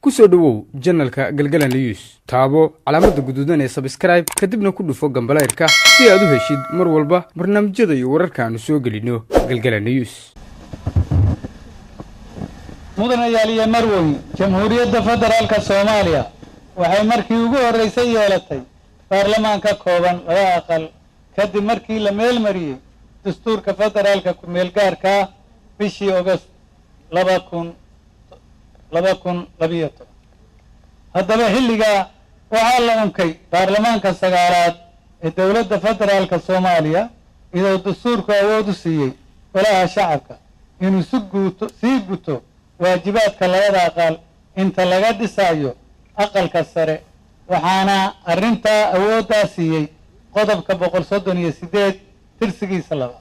ku soo dhawow channelka galgalan news taabo calaamada guduudan ee subscribe kadibna ku dhufo gambaleerka si aad u heshid mar walba barnaamijyada iyo wararka aanu soo gelino galgalan news mudanayaaliye marweyn jamhuuriyadda federaalka Soomaaliya waxay markii ugu horeysay yeelatay baarlamaanka kooban laba aqal kadib markii la meel mariyay dastuurka federaalka ku meel gaarka bishii August 2012 haddaba xilliga waxaa la unkay baarlamaanka sagaalaad ee dawladda federaalka Soomaaliya iyadoo dastuurku awood u siiyay golaha shacabka inuu sii guto waajibaadka labada aqal inta laga dhisayo aqalka sare waxaana arinta awoodda siiyay qodobka 138 tirsigiisa laba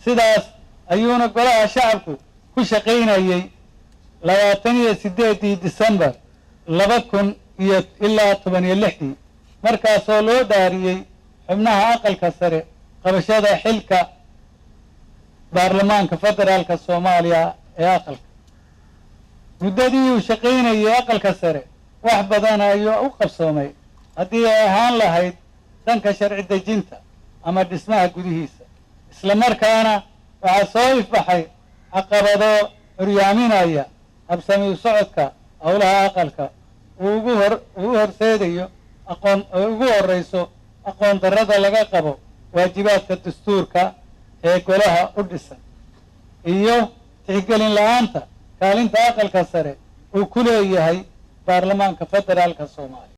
sidaas ayuuna golaha shacabku ku shaqeynayay 28 December 2016 markaasoo loo dhaariyay xubnaha aqalka sare qabashada xilka baarlamaanka federaalka Soomaaliya ee aqalka muddadii uu shaqeynayay aqalka sare wax badan ayuu u qabsoomay haddii ay ahaan lahayd dhanka sharci dejinta ama dhismaha gudihiisa isla markaana waxaa soo ifbaxay caqabado horyaaminaya habsami u socodka howlaha aqalka ugu horseedayo ugu horeyso aqoon darrada laga qabo waajibaadka dastuurka ee golaha u dhisan iyo tixgelin la'aanta kaalinta aqalka sare uu ku leeyahay baarlamaanka federaalka Soomaaliya